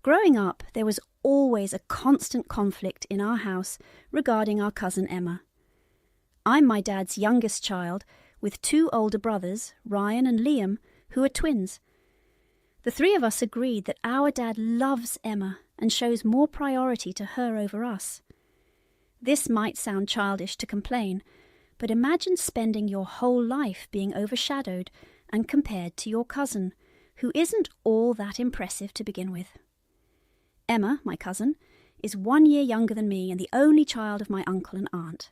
Growing up, there was always a constant conflict in our house regarding our cousin Emma. I'm my dad's youngest child, with 2 older brothers, Ryan and Liam, who are twins. The 3 of us agreed that our dad loves Emma and shows more priority to her over us. This might sound childish to complain, but imagine spending your whole life being overshadowed and compared to your cousin, who isn't all that impressive to begin with. Emma, my cousin, is 1 year younger than me and the only child of my uncle and aunt.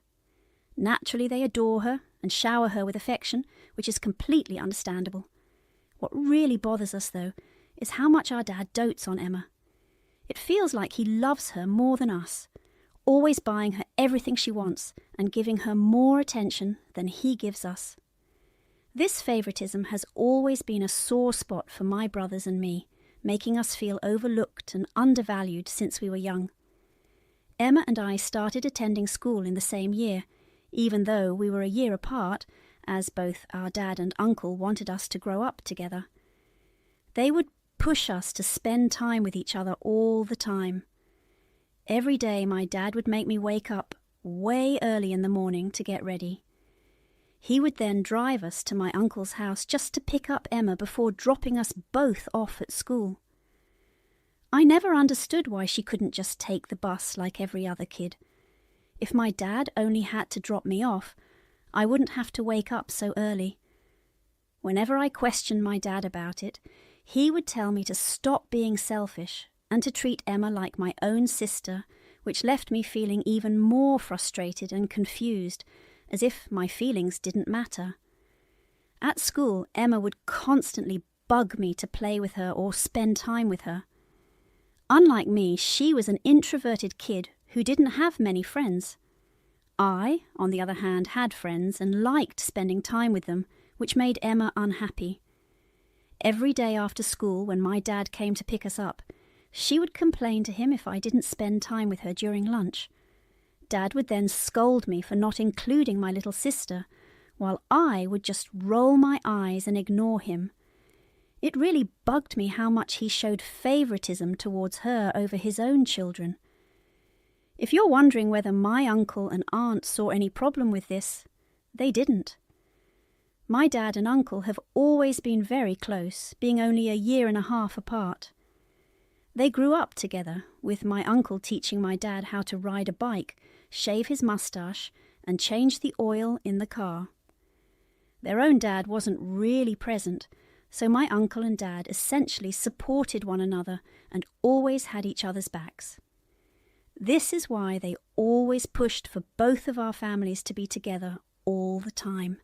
Naturally, they adore her and shower her with affection, which is completely understandable. What really bothers us, though, is how much our dad dotes on Emma. It feels like he loves her more than us, always buying her everything she wants and giving her more attention than he gives us. This favoritism has always been a sore spot for my brothers and me, making us feel overlooked and undervalued since we were young. Emma and I started attending school in the same year, even though we were a year apart, as both our dad and uncle wanted us to grow up together. They would push us to spend time with each other all the time. Every day my dad would make me wake up way early in the morning to get ready. He would then drive us to my uncle's house just to pick up Emma before dropping us both off at school. I never understood why she couldn't just take the bus like every other kid. If my dad only had to drop me off, I wouldn't have to wake up so early. Whenever I questioned my dad about it, he would tell me to stop being selfish and to treat Emma like my own sister, which left me feeling even more frustrated and confused, as if my feelings didn't matter. At school, Emma would constantly bug me to play with her or spend time with her. Unlike me, she was an introverted kid who didn't have many friends. I, on the other hand, had friends and liked spending time with them, which made Emma unhappy. Every day after school, when my dad came to pick us up, she would complain to him if I didn't spend time with her during lunch. Dad would then scold me for not including my little sister, while I would just roll my eyes and ignore him. It really bugged me how much he showed favoritism towards her over his own children. If you're wondering whether my uncle and aunt saw any problem with this, they didn't. My dad and uncle have always been very close, being only a year and a half apart. They grew up together, with my uncle teaching my dad how to ride a bike, shave his mustache, and change the oil in the car. Their own dad wasn't really present, so my uncle and dad essentially supported one another and always had each other's backs. This is why they always pushed for both of our families to be together all the time.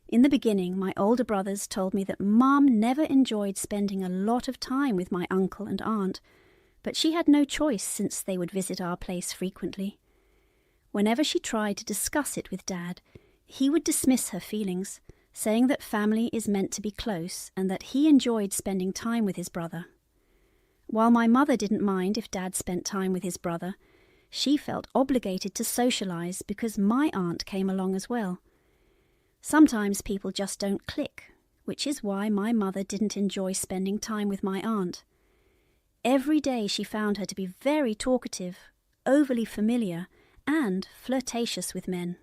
In the beginning, my older brothers told me that Mum never enjoyed spending a lot of time with my uncle and aunt, but she had no choice since they would visit our place frequently. Whenever she tried to discuss it with Dad, he would dismiss her feelings, saying that family is meant to be close and that he enjoyed spending time with his brother. While my mother didn't mind if Dad spent time with his brother, she felt obligated to socialize because my aunt came along as well. Sometimes people just don't click, which is why my mother didn't enjoy spending time with my aunt. Every day she found her to be very talkative, overly familiar, and flirtatious with men.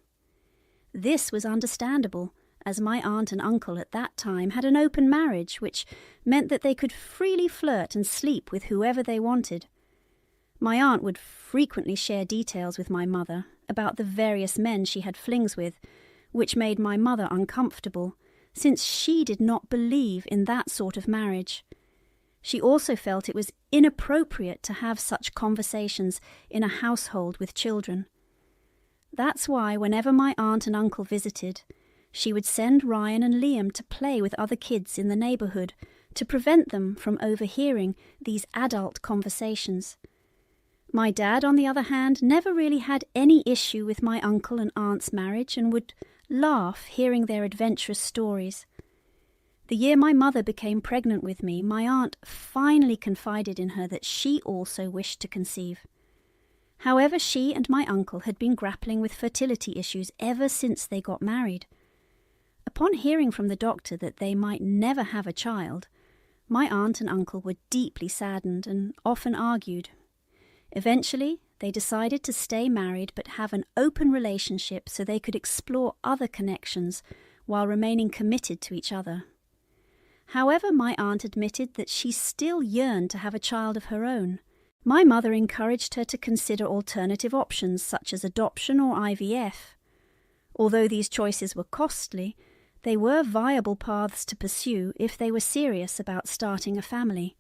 This was understandable, as my aunt and uncle at that time had an open marriage, which meant that they could freely flirt and sleep with whoever they wanted. My aunt would frequently share details with my mother about the various men she had flings with, which made my mother uncomfortable, since she did not believe in that sort of marriage. She also felt it was inappropriate to have such conversations in a household with children. That's why whenever my aunt and uncle visited, she would send Ryan and Liam to play with other kids in the neighborhood to prevent them from overhearing these adult conversations. My dad, on the other hand, never really had any issue with my uncle and aunt's marriage and would laugh hearing their adventurous stories. The year my mother became pregnant with me, my aunt finally confided in her that she also wished to conceive. However, she and my uncle had been grappling with fertility issues ever since they got married. Upon hearing from the doctor that they might never have a child, My aunt and uncle were deeply saddened and often argued. Eventually, they decided to stay married but have an open relationship so they could explore other connections while remaining committed to each other. However, my aunt admitted that she still yearned to have a child of her own. My mother encouraged her to consider alternative options such as adoption or IVF. Although these choices were costly, they were viable paths to pursue if they were serious about starting a family.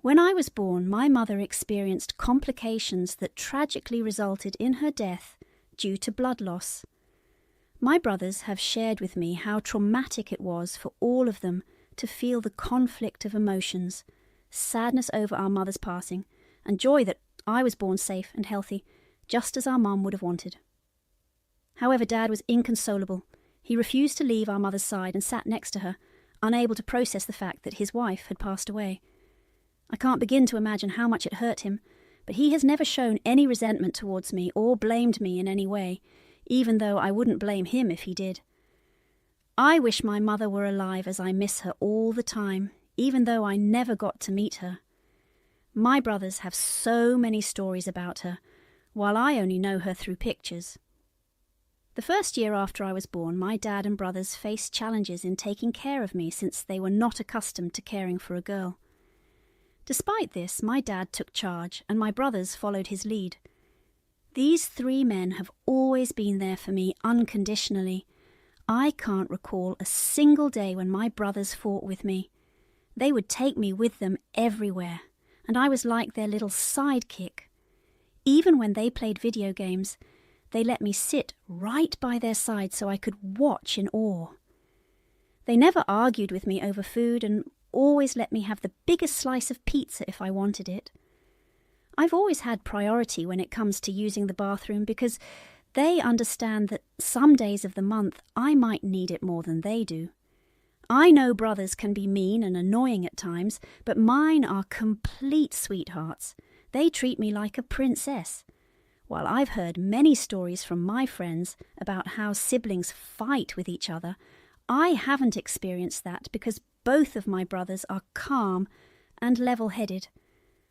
When I was born, my mother experienced complications that tragically resulted in her death due to blood loss. My brothers have shared with me how traumatic it was for all of them to feel the conflict of emotions, sadness over our mother's passing, and joy that I was born safe and healthy, just as our mum would have wanted. However, Dad was inconsolable. He refused to leave our mother's side and sat next to her, unable to process the fact that his wife had passed away. I can't begin to imagine how much it hurt him, but he has never shown any resentment towards me or blamed me in any way, even though I wouldn't blame him if he did. I wish my mother were alive, as I miss her all the time, even though I never got to meet her. My brothers have so many stories about her, while I only know her through pictures. The first year after I was born, my dad and brothers faced challenges in taking care of me since they were not accustomed to caring for a girl. Despite this, my dad took charge and my brothers followed his lead. These three men have always been there for me unconditionally. I can't recall a single day when my brothers fought with me. They would take me with them everywhere, and I was like their little sidekick. Even when they played video games, they let me sit right by their side so I could watch in awe. They never argued with me over food and always let me have the biggest slice of pizza if I wanted it. I've always had priority when it comes to using the bathroom because they understand that some days of the month I might need it more than they do. I know brothers can be mean and annoying at times, but mine are complete sweethearts. They treat me like a princess. While I've heard many stories from my friends about how siblings fight with each other, I haven't experienced that because both of my brothers are calm and level-headed.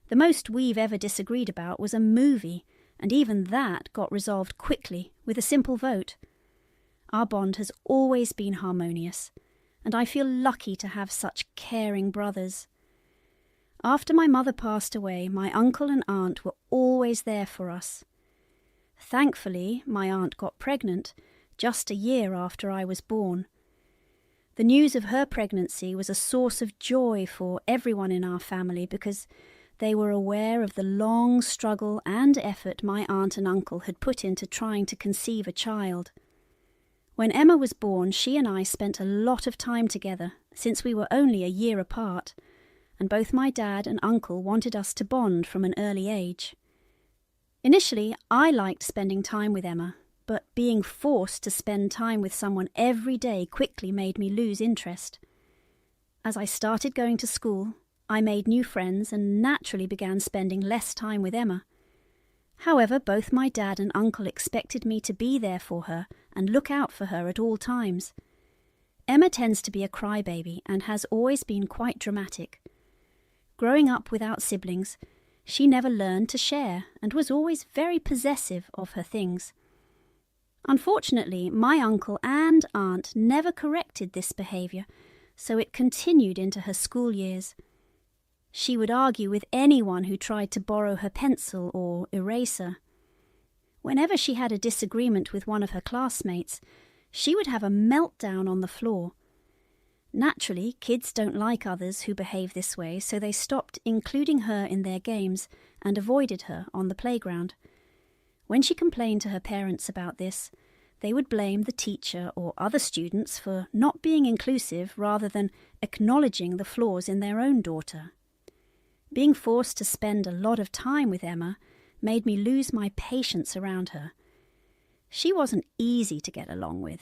The most we've ever disagreed about was a movie, and even that got resolved quickly with a simple vote. Our bond has always been harmonious, and I feel lucky to have such caring brothers. After my mother passed away, my uncle and aunt were always there for us. Thankfully, my aunt got pregnant just a year after I was born. The news of her pregnancy was a source of joy for everyone in our family because they were aware of the long struggle and effort my aunt and uncle had put into trying to conceive a child. When Emma was born, she and I spent a lot of time together since we were only a year apart, and both my dad and uncle wanted us to bond from an early age. Initially, I liked spending time with Emma, but being forced to spend time with someone every day quickly made me lose interest. As I started going to school, I made new friends and naturally began spending less time with Emma. However, both my dad and uncle expected me to be there for her and look out for her at all times. Emma tends to be a crybaby and has always been quite dramatic. Growing up without siblings, she never learned to share and was always very possessive of her things. Unfortunately, my uncle and aunt never corrected this behaviour, so it continued into her school years. She would argue with anyone who tried to borrow her pencil or eraser. Whenever she had a disagreement with one of her classmates, she would have a meltdown on the floor. Naturally, kids don't like others who behave this way, so they stopped including her in their games and avoided her on the playground. When she complained to her parents about this, they would blame the teacher or other students for not being inclusive rather than acknowledging the flaws in their own daughter. Being forced to spend a lot of time with Emma made me lose my patience around her. She wasn't easy to get along with.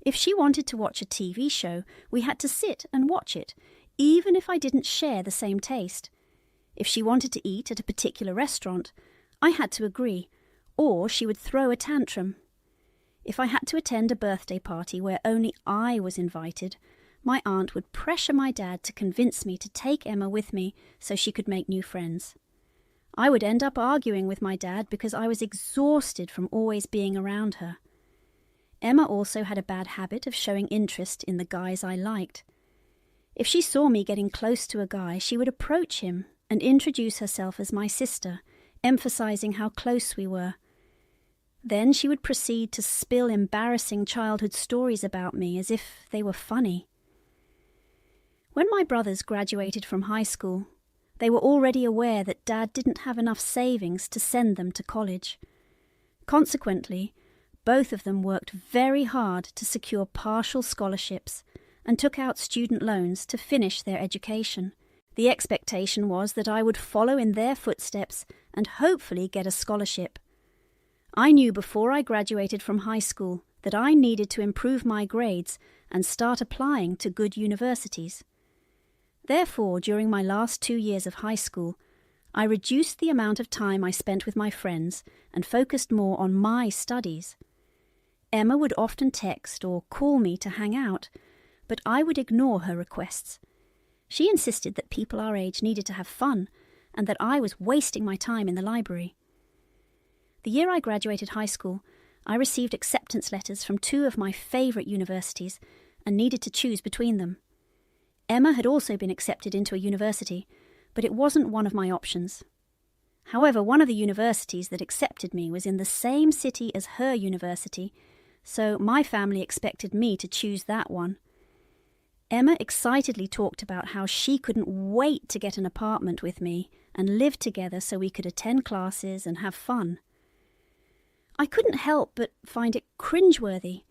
If she wanted to watch a TV show, we had to sit and watch it, even if I didn't share the same taste. If she wanted to eat at a particular restaurant, I had to agree, or she would throw a tantrum. If I had to attend a birthday party where only I was invited, my aunt would pressure my dad to convince me to take Emma with me so she could make new friends. I would end up arguing with my dad because I was exhausted from always being around her. Emma also had a bad habit of showing interest in the guys I liked. If she saw me getting close to a guy, she would approach him and introduce herself as my sister, emphasizing how close we were. Then she would proceed to spill embarrassing childhood stories about me as if they were funny. When my brothers graduated from high school, they were already aware that Dad didn't have enough savings to send them to college. Consequently, both of them worked very hard to secure partial scholarships and took out student loans to finish their education. The expectation was that I would follow in their footsteps and hopefully get a scholarship. I knew before I graduated from high school that I needed to improve my grades and start applying to good universities. Therefore, during my last 2 years of high school, I reduced the amount of time I spent with my friends and focused more on my studies. Emma would often text or call me to hang out, but I would ignore her requests. She insisted that people our age needed to have fun and that I was wasting my time in the library. The year I graduated high school, I received acceptance letters from 2 of my favourite universities and needed to choose between them. Emma had also been accepted into a university, but it wasn't one of my options. However, one of the universities that accepted me was in the same city as her university, so my family expected me to choose that one. Emma excitedly talked about how she couldn't wait to get an apartment with me and live together so we could attend classes and have fun. I couldn't help but find it cringeworthy.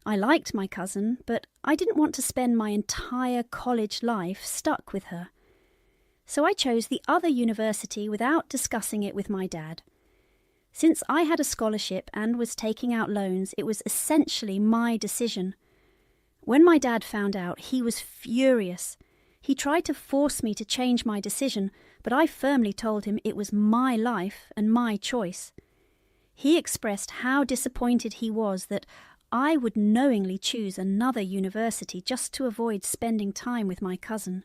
I liked my cousin, but I didn't want to spend my entire college life stuck with her. So I chose the other university without discussing it with my dad. Since I had a scholarship and was taking out loans, it was essentially my decision. When my dad found out, he was furious. He tried to force me to change my decision, but I firmly told him it was my life and my choice. He expressed how disappointed he was that I would knowingly choose another university just to avoid spending time with my cousin.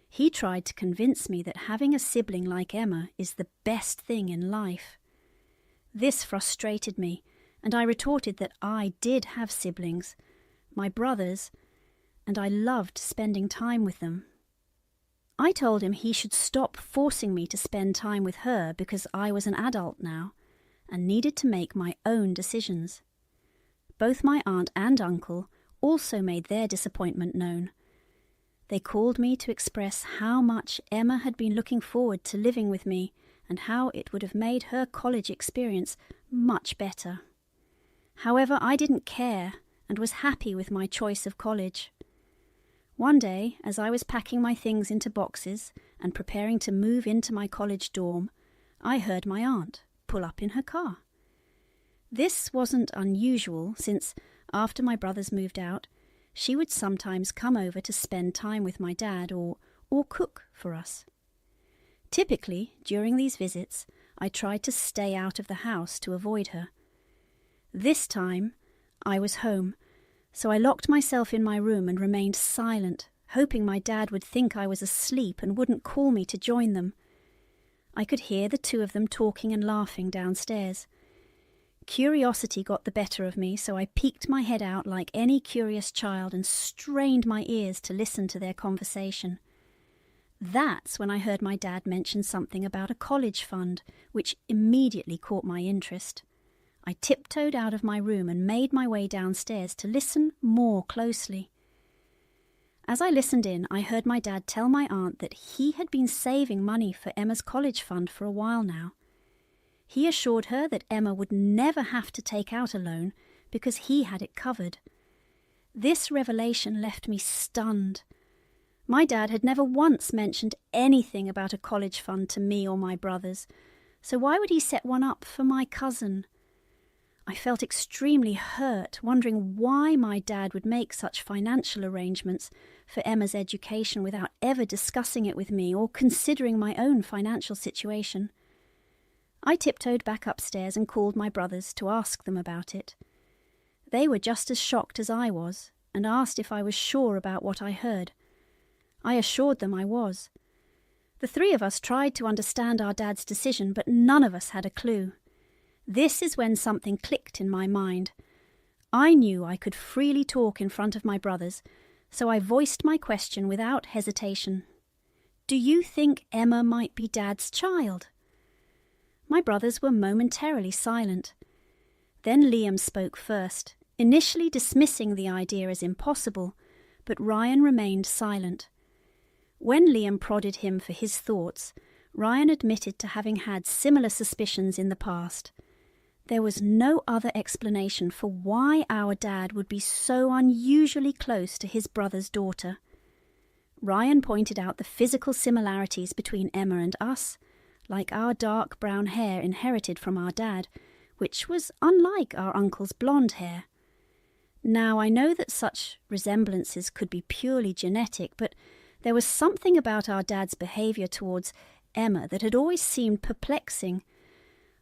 He tried to convince me that having a sibling like Emma is the best thing in life. This frustrated me, and I retorted that I did have siblings, my brothers, and I loved spending time with them. I told him he should stop forcing me to spend time with her because I was an adult now and needed to make my own decisions. Both my aunt and uncle also made their disappointment known. They called me to express how much Emma had been looking forward to living with me and how it would have made her college experience much better. However, I didn't care and was happy with my choice of college. One day, as I was packing my things into boxes and preparing to move into my college dorm, I heard my aunt pull up in her car. This wasn't unusual since, after my brothers moved out, she would sometimes come over to spend time with my dad or cook for us. Typically, during these visits, I tried to stay out of the house to avoid her. This time, I was home, so I locked myself in my room and remained silent, hoping my dad would think I was asleep and wouldn't call me to join them. I could hear the 2 of them talking and laughing downstairs. Curiosity got the better of me, so I peeked my head out like any curious child and strained my ears to listen to their conversation. That's when I heard my dad mention something about a college fund, which immediately caught my interest. I tiptoed out of my room and made my way downstairs to listen more closely. As I listened in, I heard my dad tell my aunt that he had been saving money for Emma's college fund for a while now. He assured her that Emma would never have to take out a loan because he had it covered. This revelation left me stunned. My dad had never once mentioned anything about a college fund to me or my brothers, so why would he set one up for my cousin? I felt extremely hurt, wondering why my dad would make such financial arrangements for Emma's education without ever discussing it with me or considering my own financial situation. I tiptoed back upstairs and called my brothers to ask them about it. They were just as shocked as I was, and asked if I was sure about what I heard. I assured them I was. The three of us tried to understand our dad's decision, but none of us had a clue. This is when something clicked in my mind. I knew I could freely talk in front of my brothers, so I voiced my question without hesitation. Do you think Emma might be Dad's child? My brothers were momentarily silent. Then Liam spoke first, initially dismissing the idea as impossible, but Ryan remained silent. When Liam prodded him for his thoughts, Ryan admitted to having had similar suspicions in the past. There was no other explanation for why our dad would be so unusually close to his brother's daughter. Ryan pointed out the physical similarities between Emma and us, like our dark brown hair inherited from our dad, which was unlike our uncle's blonde hair. Now, I know that such resemblances could be purely genetic, but there was something about our dad's behaviour towards Emma that had always seemed perplexing.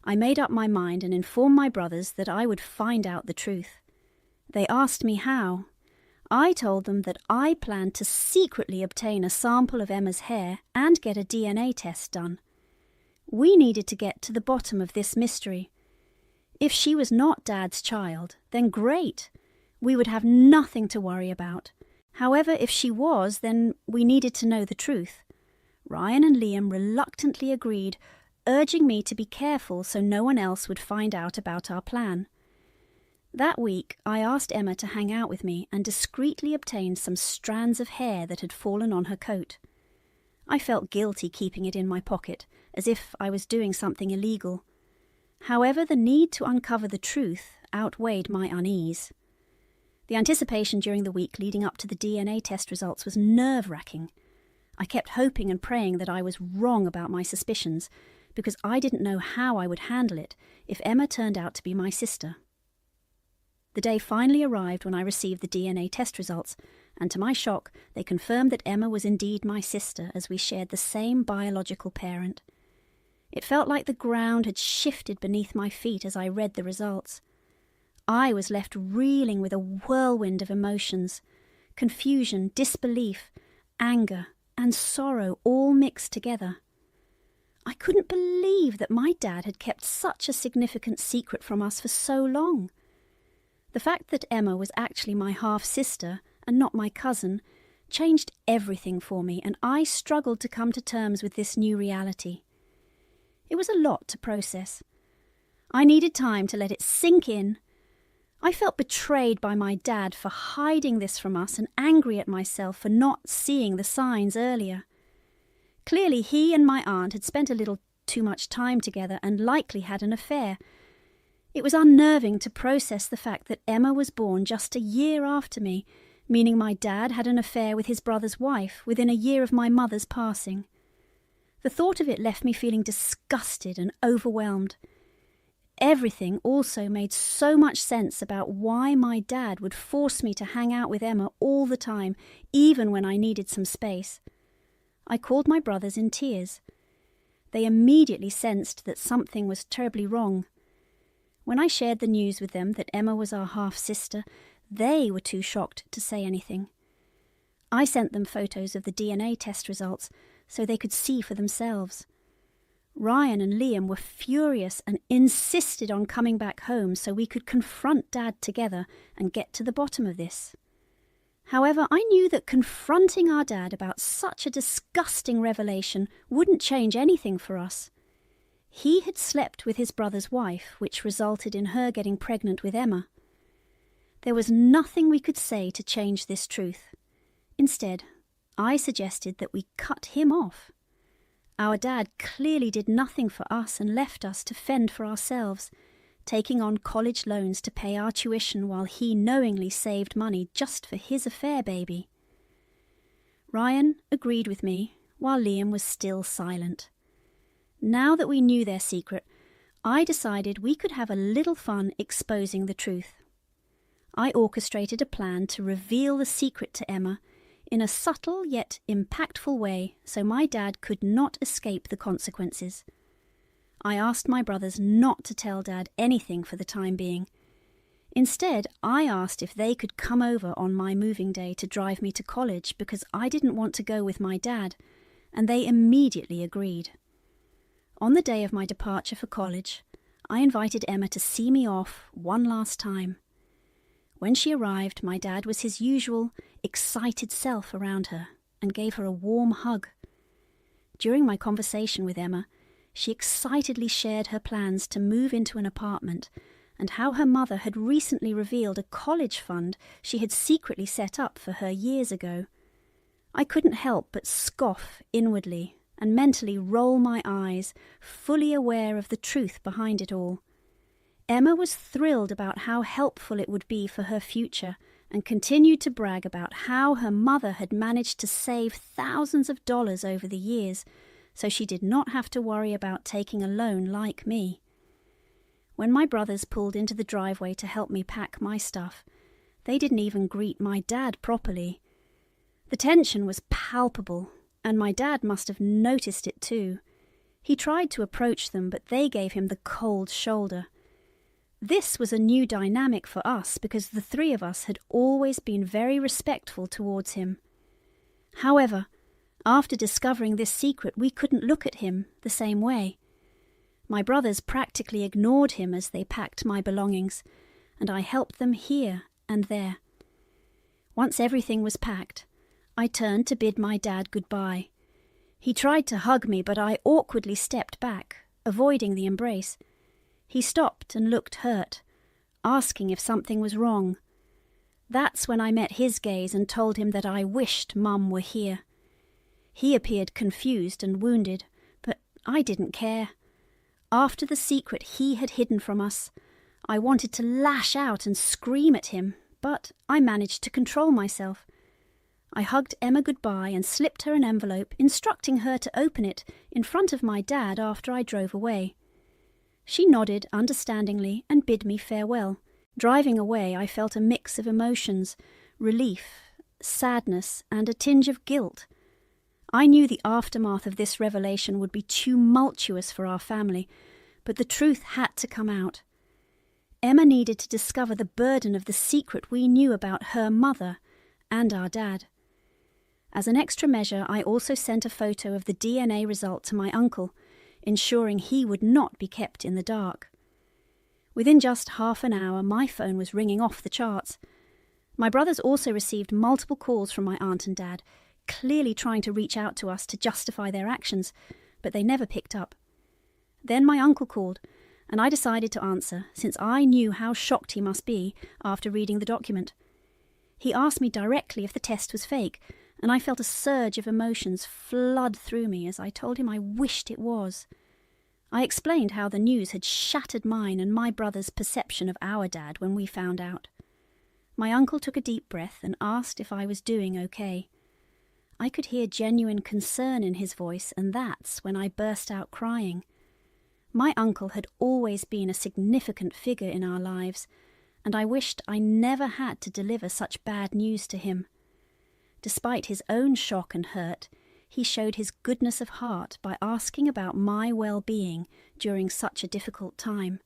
I made up my mind and informed my brothers that I would find out the truth. They asked me how. I told them that I planned to secretly obtain a sample of Emma's hair and get a DNA test done. We needed to get to the bottom of this mystery. If she was not Dad's child, then great. We would have nothing to worry about. However, if she was, then we needed to know the truth. Ryan and Liam reluctantly agreed, urging me to be careful so no one else would find out about our plan. That week, I asked Emma to hang out with me and discreetly obtained some strands of hair that had fallen on her coat. I felt guilty keeping it in my pocket, as if I was doing something illegal. However, the need to uncover the truth outweighed my unease. The anticipation during the week leading up to the DNA test results was nerve-wracking. I kept hoping and praying that I was wrong about my suspicions, because I didn't know how I would handle it if Emma turned out to be my sister. The day finally arrived when I received the DNA test results, and to my shock, they confirmed that Emma was indeed my sister, as we shared the same biological parent. It felt like the ground had shifted beneath my feet as I read the results. I was left reeling with a whirlwind of emotions, confusion, disbelief, anger, and sorrow all mixed together. I couldn't believe that my dad had kept such a significant secret from us for so long. The fact that Emma was actually my half-sister and not my cousin changed everything for me, and I struggled to come to terms with this new reality. It was a lot to process. I needed time to let it sink in. I felt betrayed by my dad for hiding this from us and angry at myself for not seeing the signs earlier. Clearly, he and my aunt had spent a little too much time together and likely had an affair. It was unnerving to process the fact that Emma was born just a year after me, meaning my dad had an affair with his brother's wife within a year of my mother's passing. The thought of it left me feeling disgusted and overwhelmed. Everything also made so much sense about why my dad would force me to hang out with Emma all the time, even when I needed some space. I called my brothers in tears. They immediately sensed that something was terribly wrong. When I shared the news with them that Emma was our half-sister, they were too shocked to say anything. I sent them photos of the DNA test results so they could see for themselves. Ryan and Liam were furious and insisted on coming back home so we could confront Dad together and get to the bottom of this. However, I knew that confronting our dad about such a disgusting revelation wouldn't change anything for us. He had slept with his brother's wife, which resulted in her getting pregnant with Emma. There was nothing we could say to change this truth. Instead, I suggested that we cut him off. Our dad clearly did nothing for us and left us to fend for ourselves, taking on college loans to pay our tuition while he knowingly saved money just for his affair baby. Ryan agreed with me, while Liam was still silent. Now that we knew their secret, I decided we could have a little fun exposing the truth. I orchestrated a plan to reveal the secret to Emma in a subtle yet impactful way so my dad could not escape the consequences. I asked my brothers not to tell Dad anything for the time being. Instead, I asked if they could come over on my moving day to drive me to college because I didn't want to go with my dad, and they immediately agreed. On the day of my departure for college, I invited Emma to see me off one last time. When she arrived, my dad was his usual, excited self around her and gave her a warm hug. During my conversation with Emma, she excitedly shared her plans to move into an apartment and how her mother had recently revealed a college fund she had secretly set up for her years ago. I couldn't help but scoff inwardly and mentally roll my eyes, fully aware of the truth behind it all. Emma was thrilled about how helpful it would be for her future and continued to brag about how her mother had managed to save thousands of dollars over the years, so she did not have to worry about taking a loan like me. When my brothers pulled into the driveway to help me pack my stuff, they didn't even greet my dad properly. The tension was palpable, and my dad must have noticed it too. He tried to approach them, but they gave him the cold shoulder. This was a new dynamic for us because the three of us had always been very respectful towards him. However, after discovering this secret, we couldn't look at him the same way. My brothers practically ignored him as they packed my belongings, and I helped them here and there. Once everything was packed, I turned to bid my dad goodbye. He tried to hug me, but I awkwardly stepped back, avoiding the embrace. He stopped and looked hurt, asking if something was wrong. That's when I met his gaze and told him that I wished Mum were here. He appeared confused and wounded, but I didn't care. After the secret he had hidden from us, I wanted to lash out and scream at him, but I managed to control myself. I hugged Emma goodbye and slipped her an envelope, instructing her to open it in front of my dad after I drove away. She nodded understandingly and bid me farewell. Driving away, I felt a mix of emotions, relief, sadness, and a tinge of guilt. I knew the aftermath of this revelation would be tumultuous for our family, but the truth had to come out. Emma needed to discover the burden of the secret we knew about her mother and our dad. As an extra measure, I also sent a photo of the DNA result to my uncle, ensuring he would not be kept in the dark. Within just half an hour, my phone was ringing off the charts. My brothers also received multiple calls from my aunt and dad, clearly trying to reach out to us to justify their actions, but they never picked up. Then my uncle called, and I decided to answer, since I knew how shocked he must be after reading the document. He asked me directly if the test was fake, and I felt a surge of emotions flood through me as I told him I wished it was. I explained how the news had shattered mine and my brother's perception of our dad when we found out. My uncle took a deep breath and asked if I was doing okay. I could hear genuine concern in his voice, and that's when I burst out crying. My uncle had always been a significant figure in our lives, and I wished I never had to deliver such bad news to him. Despite his own shock and hurt, he showed his goodness of heart by asking about my well-being during such a difficult time.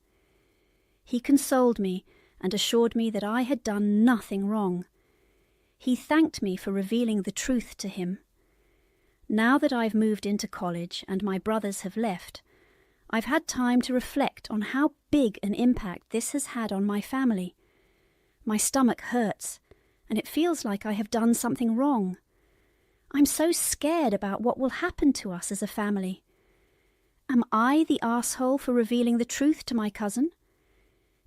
He consoled me and assured me that I had done nothing wrong. He thanked me for revealing the truth to him. Now that I've moved into college and my brothers have left, I've had time to reflect on how big an impact this has had on my family. My stomach hurts, and it feels like I have done something wrong. I'm so scared about what will happen to us as a family. Am I the asshole for revealing the truth to my cousin?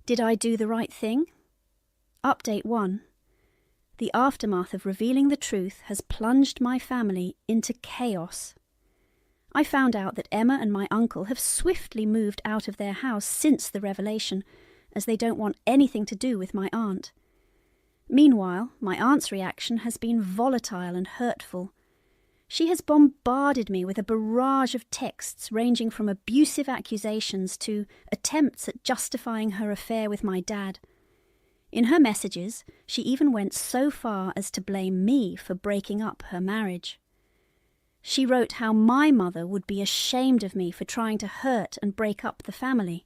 Did I do the right thing? Update 1. The aftermath of revealing the truth has plunged my family into chaos. I found out that Emma and my uncle have swiftly moved out of their house since the revelation, as they don't want anything to do with my aunt. Meanwhile, my aunt's reaction has been volatile and hurtful. She has bombarded me with a barrage of texts ranging from abusive accusations to attempts at justifying her affair with my dad. In her messages, she even went so far as to blame me for breaking up her marriage. She wrote how my mother would be ashamed of me for trying to hurt and break up the family.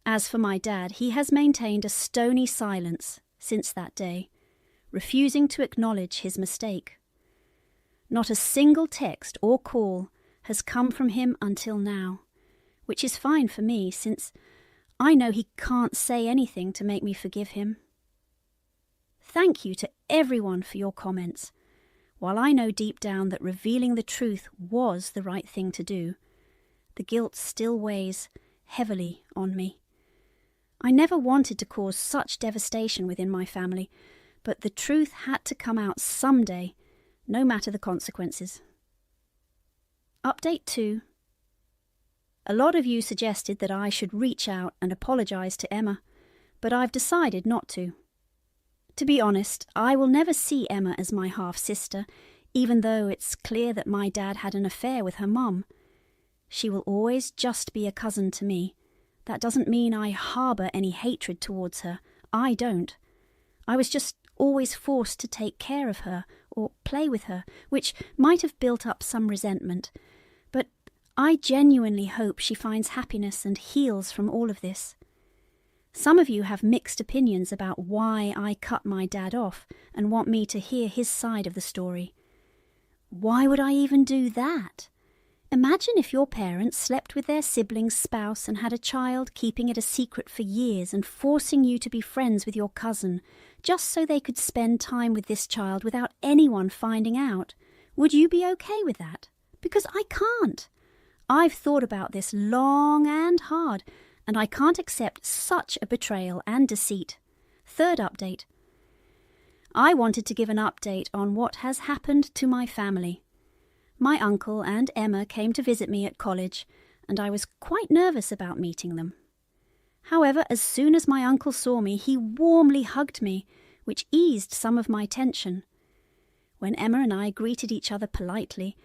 As for my dad, he has maintained a stony silence since that day, refusing to acknowledge his mistake. Not a single text or call has come from him until now, which is fine for me since I know he can't say anything to make me forgive him. Thank you to everyone for your comments. While I know deep down that revealing the truth was the right thing to do, the guilt still weighs heavily on me. I never wanted to cause such devastation within my family, but the truth had to come out someday, no matter the consequences. Update 2. A lot of you suggested that I should reach out and apologise to Emma, but I've decided not to. To be honest, I will never see Emma as my half-sister, even though it's clear that my dad had an affair with her mum. She will always just be a cousin to me. That doesn't mean I harbour any hatred towards her. I don't. I was just always forced to take care of her or play with her, which might have built up some resentment. But I genuinely hope she finds happiness and heals from all of this. Some of you have mixed opinions about why I cut my dad off and want me to hear his side of the story. Why would I even do that? Imagine if your parents slept with their sibling's spouse and had a child, keeping it a secret for years and forcing you to be friends with your cousin, just so they could spend time with this child without anyone finding out. Would you be okay with that? Because I can't. I've thought about this long and hard, and I can't accept such a betrayal and deceit. Third update. I wanted to give an update on what has happened to my family. My uncle and Emma came to visit me at college, and I was quite nervous about meeting them. However, as soon as my uncle saw me, he warmly hugged me, which eased some of my tension. When Emma and I greeted each other politely,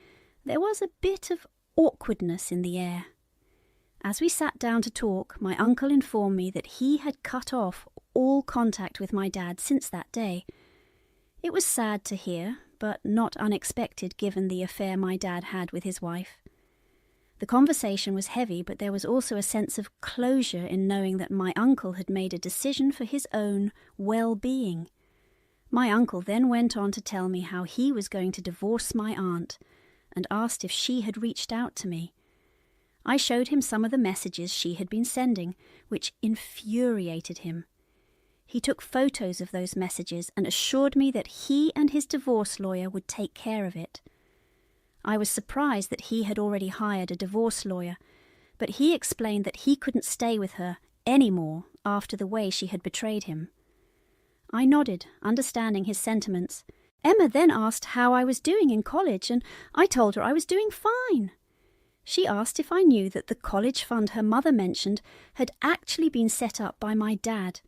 there was a bit of awkwardness in the air. As we sat down to talk, my uncle informed me that he had cut off all contact with my dad since that day. It was sad to hear, but not unexpected given the affair my dad had with his wife. The conversation was heavy, but there was also a sense of closure in knowing that my uncle had made a decision for his own well-being. My uncle then went on to tell me how he was going to divorce my aunt, and asked if she had reached out to me. I showed him some of the messages she had been sending, which infuriated him. He took photos of those messages and assured me that he and his divorce lawyer would take care of it. I was surprised that he had already hired a divorce lawyer, but he explained that he couldn't stay with her anymore after the way she had betrayed him. I nodded, understanding his sentiments. Emma then asked how I was doing in college, and I told her I was doing fine. She asked if I knew that the college fund her mother mentioned had actually been set up by my dad.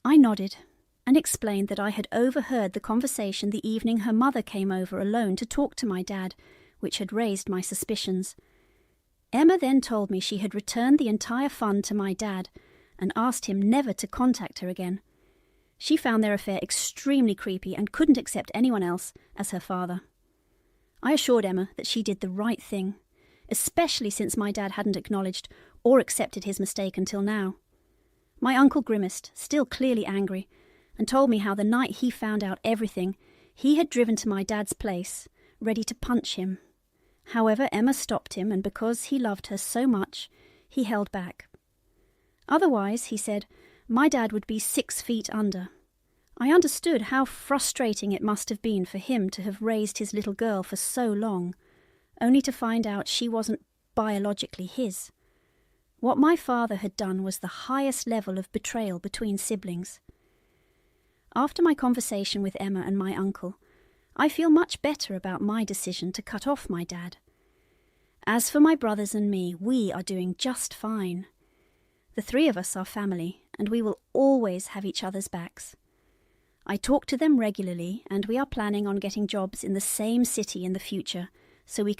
I nodded and explained that I had overheard the conversation the evening her mother came over alone to talk to my dad, which had raised my suspicions. Emma then told me she had returned the entire fund to my dad and asked him never to contact her again. She found their affair extremely creepy and couldn't accept anyone else as her father. I assured Emma that she did the right thing, especially since my dad hadn't acknowledged or accepted his mistake until now. My uncle grimaced, still clearly angry, and told me how the night he found out everything, he had driven to my dad's place, ready to punch him. However, Emma stopped him, and because he loved her so much, he held back. Otherwise, he said, my dad would be 6 feet under. I understood how frustrating it must have been for him to have raised his little girl for so long, only to find out she wasn't biologically his. What my father had done was the highest level of betrayal between siblings. After my conversation with Emma and my uncle, I feel much better about my decision to cut off my dad. As for my brothers and me, we are doing just fine. The 3 of us are family, and we will always have each other's backs. I talk to them regularly, and we are planning on getting jobs in the same city in the future, so we